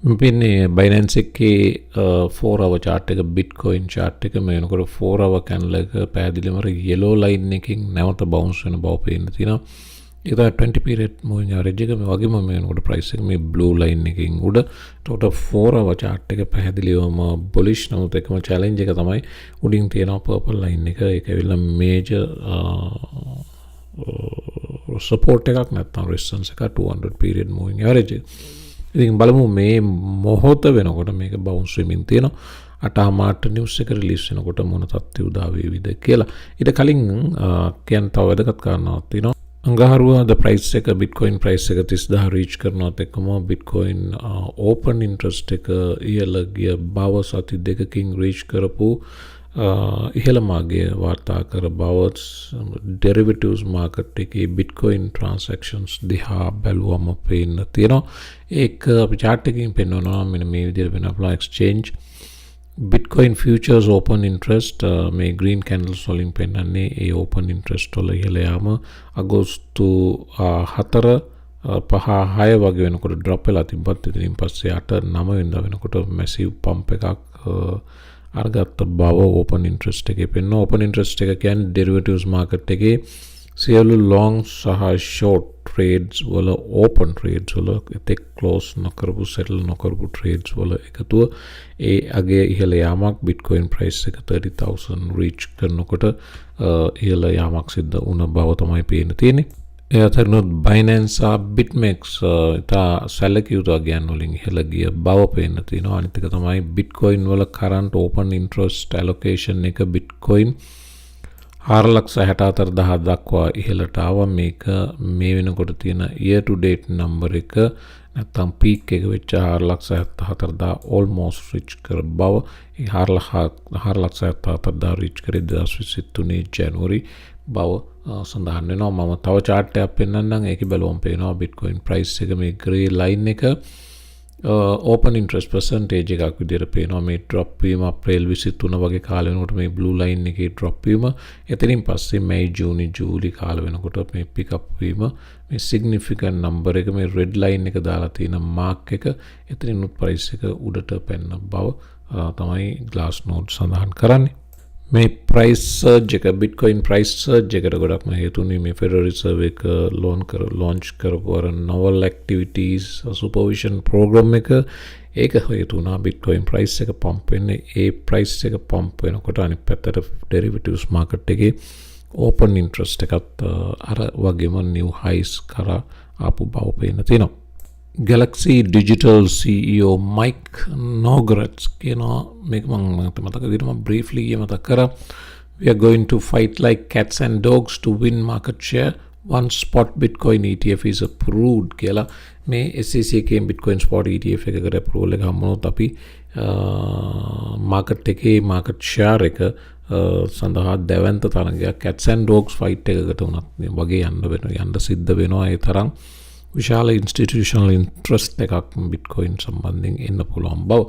පින්නේ Binance එකේ 4 hour chart එක Bitcoin chart එක මේ වෙනකොට 4 hour candle එක පැහැදිලිවම yellow line එකකින් නැවත bounce වෙන බව පේන්න තියෙනවා. ඒක තමයි 20 period moving average එක මේ වගේම මේ වෙනකොට price එක මේ blue line එකකින් උඩ. එතකොට 4 hour chart එක පැහැදිලිවම bullish. නමුත් එකම challenge එක තමයි උඩින් තියෙන purple line එක. ඒක ඇවිල්ලා major support එකක් නැත්නම් resistance එක 200 period moving average එක. ඉතින් බලමු මේ මොහොත වෙනකොට මේක bounce වෙමින් තියෙනවා. 8:00 නිවුස් එක රිලීස් වෙනකොට මොන තත්ත්වය උදා වේවිද කියලා. ඊට කලින් කියන්න තව වැදගත් කාරණාවක් තියෙනවා. අඟහරුවාදා price එක Bitcoin price එක 30000 reach කරනවත් එක්කම Bitcoin open interest එක ඉහළ ගිය බව සති දෙකකින් reach කරපු ඉහළ මාර්ගය වාර්තා කර බව derivatives market එකේ Bitcoin transactions දිහා බැලුවම පේන්න තියෙනවා. ඒක අපි chart එකකින් පෙන්වනවා මෙන්න මේ විදිහට වෙන අපලා exchange Bitcoin futures open interest මේ green candles වලින් පෙන්වන්නේ ඒ open interest වල ඉහළ යාම අගෝස්තු 4 5 6 වගේ වෙනකොට drop වෙලා තිබ්බත් ඉතින් පස්සේ 8 9 වෙනිදා වෙනකොට massive pump එකක් අරගත්ත බව open interest එකේ පෙන්වන. open interest එක කියන්නේ derivatives market එකේ සියලු long සහ short trades වල open trades වල එතෙක් close නොකරපු settle නොකරපු trades වල එකතුව ඒ අගේ ඉහළ යාමක් Bitcoin price එක 30,000 reach කරනකොට ඉහළ යාමක් සිද්ධ වුණ බව තමයි පේන්න තියෙන්නේ. ඒ අතරිනුත් Binance BitMEX ඉතා සැලකියුතු අගයන් වලින් ඉහළ ගිය බව පේන්න තියෙනවා. අනිත් එක තමයි Bitcoin වල current open interest allocation එක Bitcoin 4,64,000 දක්වා ඉහළට ආවා. මේක මේ වෙනකොට තියෙන year to date number එක නැත්තම් peak එක වෙච්ච 4,64,000 almost reach කර බව. ඒ 4,64,000 reach කරේ 2023 January බව සඳහන් වෙනවා. මම තව chart එකක් පෙන්නන්නම්. ඒකේ බලවම් පේනවා Bitcoin price එක මේ grey line එක open interest percentage එකක් විදිහට පේනවා. මේ drop වීම අප්‍රේල් 23 වගේ කාල වෙනකොට මේ blue line එකේ drop වීම, එතනින් පස්සේ මේ ජූනි ජූලි කාල වෙනකොට මේ pick up වීම, මේ significant number එක මේ red line එක දාලා තියෙන mark එක, එතනින් උත් price එක උඩට පැන්න බව තමයි Glassnode සඳහන් කරන්නේ. මේ price surge එක Bitcoin price surge එකට ගොඩක්ම හේතුුනේ මේ Federal Reserve එක launch කරපු අර novel activities supervision program එක. ඒක හේතු වුණා Bitcoin price එක pump වෙන්නේ. ඒ price එක pump වෙනකොට අනිත් පැත්තට derivatives market එකේ open interest එකත් අර වගේම new highs කරා ආපු බව පේන්න තියෙනවා. Galaxy Digital CEO Mike Novogratz කියනවා මේක මම මතක විදිහට මම briefly මතක් කරා. We are going to fight like cats and dogs to win market share once spot Bitcoin ETF is approved කියලා. මේ SEC එකේ Bitcoin spot ETF එකකට approval එක හම්බුනොත් අපි market එකේ market share එක සඳහා දැවැන්ත තරගයක් cats and dogs fight එකකට උනත් වගේ යන්න සිද්ධ වෙනවා. ඒ තරම් විශාල institutional interest එකක් Bitcoin සම්බන්ධයෙන් එන්න පුළුවන් බව.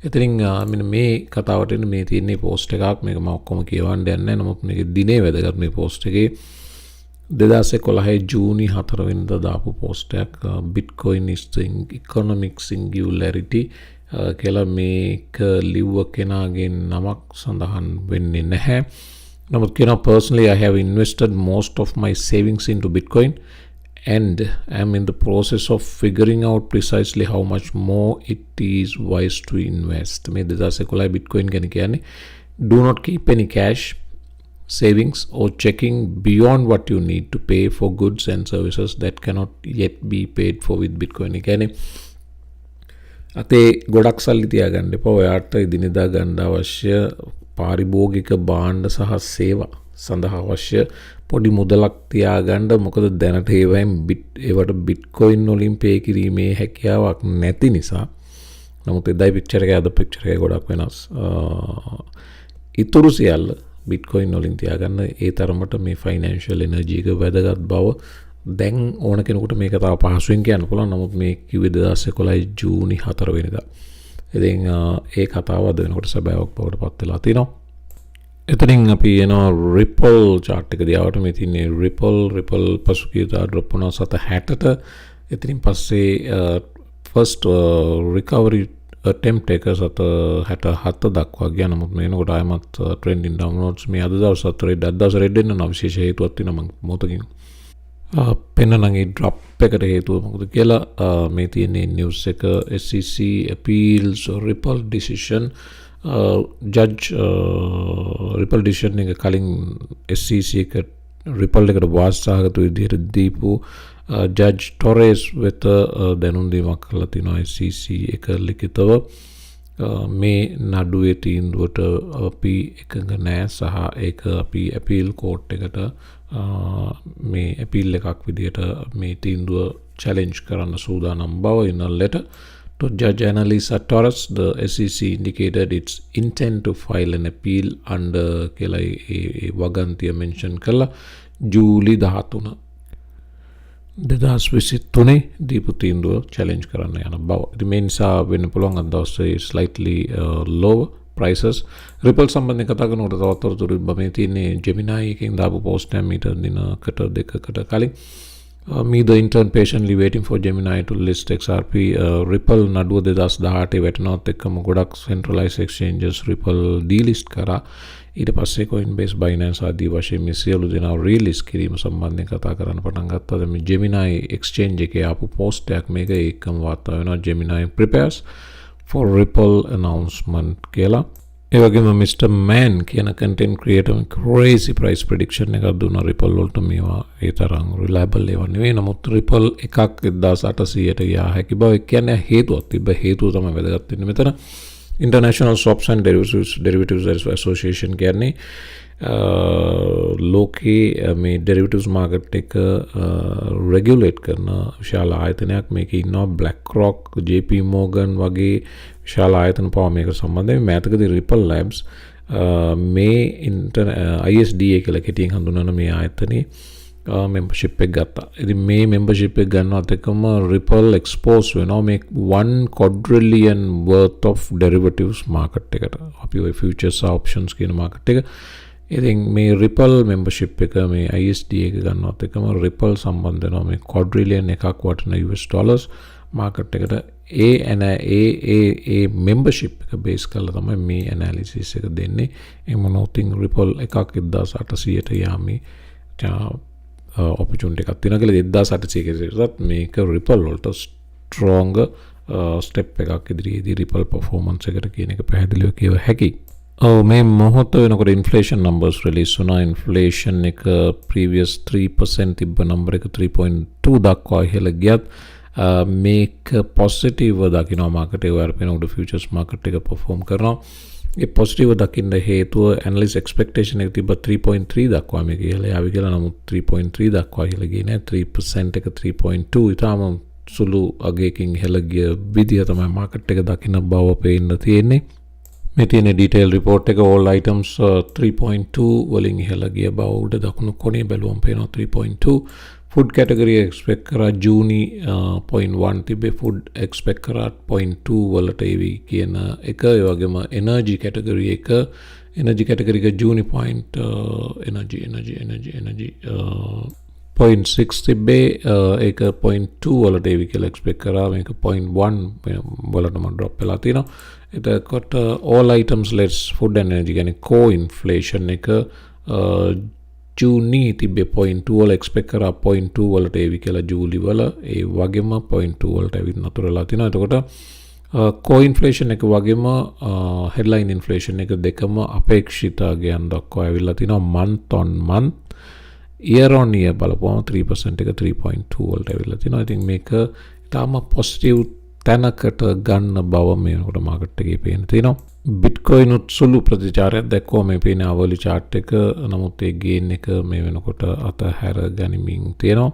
එතනින් මෙන්න මේ කතාවට එන්න මේ තියෙන post එකක් මේක මම ඔක්කොම කියවන්න යන්නේ නැහැ. නමුත් මේක දිනේ වැදගත් මේ post එකේ 2011 ජූනි 4 වෙනිදා දාපු post එකක් Bitcoin is the economic singularity කියලා. මේක ලිව්ව කෙනාගේ නමක් සඳහන් වෙන්නේ නැහැ. නමුත් කියනවා personally I have invested most of my savings into Bitcoin and am in the process of figuring out precisely how much more it is wise to invest. මේ 2011 Bitcoin ගැන කියන්නේ do not keep any cash savings or checking beyond what you need to pay for goods and services that cannot yet be paid for with Bitcoin. කියන්නේ අතේ ගොඩක් සල්ලි තියාගන්න එපා. ඔයාට දිනදා ගන්න අවශ්‍ය පාරිභෝගික භාණ්ඩ සහ සේවා සඳහා අවශ්‍ය පොඩි මුදලක් තියාගන්න. මොකද දැනට ඒවට Bitcoin වලින් pay කිරීමේ හැකියාවක් නැති නිසා. නමුත් එදා picture එක අද picture එක ගොඩක් වෙනස්. ඉතුරු සියල්ල Bitcoin වලින් තියාගන්න. ඒ තරමට මේ financial energy එක වැදගත් බව දැන් ඕන කෙනෙකුට මේක තව පහසුවෙන් කියන්න පුළුවන්. නමුත් මේ කිව්වේ 2011 ජූනි 4 වෙනිදා. ඉතින් ඒ කතාව අද වෙනකොට සැබෑවක් බවට පත් වෙලා තිනවා. එතනින් අපි එනවා Ripple chart එක දිහාට. මේ තියෙන්නේ Ripple පසුගියදා drop වුණා 760ට. එතනින් පස්සේ ෆස්ට් රිකවරි attempt එක සත 67 දක්වා ගියා. නමුත් මේනකොට ආයමත් trending downwards මේ අද දවස් අතරේ දවස් රෙඩ් වෙන විශේෂ හේතුවක් තියෙනවා මම මොතකින් පෙන්නනගේ drop එකට හේතුව මොකද කියලා මේ තියෙන්නේ news එක SEC appeals Ripple decision judge Ripple decision එක කලින් SEC එක Ripple එකට වාස්තහගත විදිහට දීපු ජජ් ටොරේස් වෙත දැනුම් දීමක් කළා තිනවා SEC එක ලිඛිතව මේ නඩුවේ තීන්දුවට අපි එකඟ නැහැ සහ ඒක අපි අපීල් කෝට් එකට මේ අපීල් එකක් විදිහට මේ තීන්දුව challenge කරන්න සූදානම් බව in a letter to Judge Annalisa Torres, the SEC indicated its intent to file an appeal under කියලා ඒ වගන්තිය mention කළා ජූලි 13 2023 දීපු තීන්දුව challenge කරන්න යන බව. ඉතින් මේ නිසා වෙන්න පුළුවන් අද දවසේ slightly lower prices. Ripple සම්බන්ධයෙන් කතා කරනකොට තවත් තොරතුරු මේ තියෙන්නේ Gemini එකෙන් දාපු post එක මීටර් දිනකට දෙකකට කලින් me the intern patiently waiting for Gemini to list XRP Ripple නඩුව 2018 වැටෙනවත් එක්කම ගොඩක් centralized exchanges Ripple delist කරා. ඊට පස්සේ Coinbase Binance ආදී වශයෙන් මේ සියලු දෙනා රීලිස් කිරීම සම්බන්ධයෙන් කතා කරන්න පටන් ගත්තා. දැන් මේ Gemini exchange එකේ ආපු post එකක් මේක ඒකම වාර්තා වෙනවා Gemini prepares for Ripple announcement කියලා. ඒ වගේම Mr. Man කියන content creator crazy price prediction එකක් දුන්නා Ripple වලට. මේවා ඒ තරම් reliable ඒවා නෙවෙයි. නමුත් Ripple එකක් 1800ට ගියා හැකි බව කියන්නේ හේතුවක් තිබ්බ. හේතුව තමයි වැදගත් වෙන්නේ මෙතන. International Swaps and Derivatives Association කියන්නේ ලෝකයේ මේ derivatives market එක regulate කරන විශාල ආයතනයක්. මේකේ ඉන්නවා BlackRock, JP Morgan වගේ විශාල ආයතන පවා මේක සම්බන්ධයෙන්. මේතකදී Ripple Labs මේ ISDA කියලා කෙටියෙන් හඳුන්වන මේ ආයතනයේ membership එක ගත්තා. ඉතින් මේ membership එක ගන්නවත් එක්කම Ripple expose වෙනවා මේ 1 quadrillion worth of derivatives market එකට. අපි ඔය futures options කියන market එක. ඉතින් මේ Ripple membership එක මේ ISDA එක ගන්නවත් එක්කම Ripple සම්බන්ධ වෙනවා මේ quadrillion එකක් වටන US dollars market එකට. ඒ membership එක base කරලා තමයි මේ analysis එක දෙන්නේ. එහෙම නොතින් Ripple එකක් 1800ට යාමි opportunity එකක් තියෙනවා කියලා 1800 එකකටත් මේක Ripple වලට strong step එකක් ඉදිරියේදී Ripple performance එකට කියන එක පැහැදිලිව කියව හැකියි. මේ මොහොත වෙනකොට inflation numbers release වුණා. inflation එක previous 3% තිබ්බ number එක 3.2 දක්වා ඉහළ ගියත් මේක positive දකිනවා market එක වරපෙනකොට futures market එක perform කරනවා. ඒ positive දකින්න හේතුව analyst expectation එක තිබ්බ 3.3 දක්වා මේක ඉහළ යාවි කියලා. නමුත් 3.3 දක්වා ඉහළ ගියේ නැහැ. 3% එක 3.2 ඊටම සුළු අගයකින් ඉහළ ගිය විදිය තමයි market එක දකින්න බව පේන්න තියෙන්නේ. මේ තියෙන detail report එක all items 3.2 වලින් ඉහළ ගිය බව උඩ දකුණු කොනේ බැලුවම පේනවා 3.2. food category expect කරා ජූනි 0.1 තිබේ. food expect කරා 0.2 වලට එවි කියන එක. ඒ වගේම energy category එක ජූනි energy 0.6 තිබේ. ඒක 0.2 වලට එවි කියලා expect කරා. මේක 0.1 වලටම drop වෙලා තියෙනවා. එතකොට all items less food and energy කියන්නේ core inflation එක ජූනි තිබේ 0.2 වල expect කරා 0.2 වලට එවි කියලා ජූලි වල. ඒ වගේම 0.2 වලට ඇවිත් නතරලා තිනවා. එතකොට core inflation එක වගේම headline inflation එක දෙකම අපේක්ෂිත අගයන් දක්වා ඇවිල්ලා තිනවා month on month. year on year බලපුවම 3% එක 3.2 වලට ඇවිල්ලා තිනවා. ඉතින් මේක තාම positive තැනකට ගන්න බව මේකට මාකට් එකේ පේන තියෙනවා. Bitcoin උත් සුළු ප්‍රතිචාරයක් දැක්වුවා මේ පේන අවලි chart එක. නමුත් ඒ gain එක මේ වෙනකොට අතහැර ගනිමින් තියෙනවා.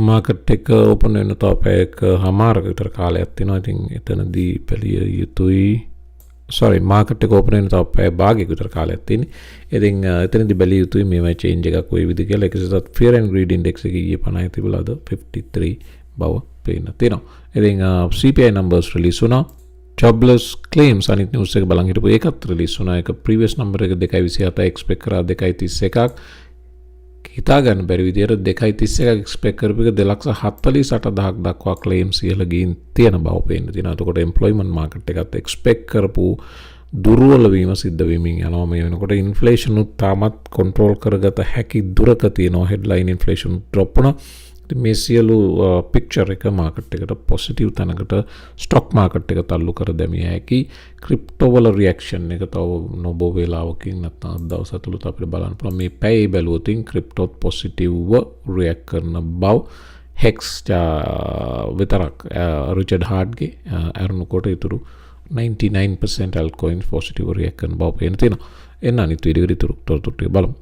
මාකට් එක open වෙන තව පැයක හමාරක විතර කාලයක් තියෙනවා. ඉතින් එතනදී බැලිය යුතුයි. මාකට් එක open වෙන තව පැය භාගයක විතර කාලයක් තියෙන්නේ. ඉතින් එතනදී බැලිය යුතුයි මේවා change එකක් වෙයි විදිහ කියලා. ඒකසත් fear and greed index එක ඊයේ 50 තිබුණාද 53 බව පේන තියෙනවා. ඉතින් CPI numbers release වුණා. jobless claims අනිත් news එක බලන් හිටපු ඒකත් release වුණා. ඒක previous number එක 2.27 expect කරා 2.31ක්. හිතාගන්න බැරි විදියට 2.31ක් එක්ස්පෙක්ට් කරපු එක 2,48,000ක් දක්වා ක්ලේම්ස් ඉහළ ගින් තියෙන බව පේන්න තියෙනවා. එතකොට එම්ප්ලොයිමන්ට් මාකට් එකත් එක්ස්පෙක්ට් කරපු දුර්වල වීම සිද්ධ වෙමින් යනවා. මේ වෙනකොට ඉන්ෆ්ලේෂන් උත් තාමත් කන්ට්‍රෝල් කරගත හැකි දුරක තියෙනවා. හෙඩ්ලයින් ඉන්ෆ්ලේෂන් ඩ්‍රොප් වුණා. මේ සියලු පික්චර් එක මාකට් එකට පොසිටිව් තැනකට ස්ටොක් මාකට් එක තල්ලු කර දැමිය හැකි. ක්‍රිප්ටෝ වල රියැක්ෂන් එක තව නොබෝ වේලාවකින් නැත්නම් දවස් අතුලත අපිට බලන්න පුළුවන්. මේ පැය බැලුවොත් ක්‍රිප්ටෝත් පොසිටිව්ව රියැක්ට් කරන බව හෙක්ස් විතරක් රිචඩ් හාඩ්ගේ අරනකොට ඉතුරු 99% altcoins positive රියැක්ට් කරන බව පේන තියෙනවා. එන්න අනිත් වීඩියෝ ඉතුරු තොරතුරු බලමු.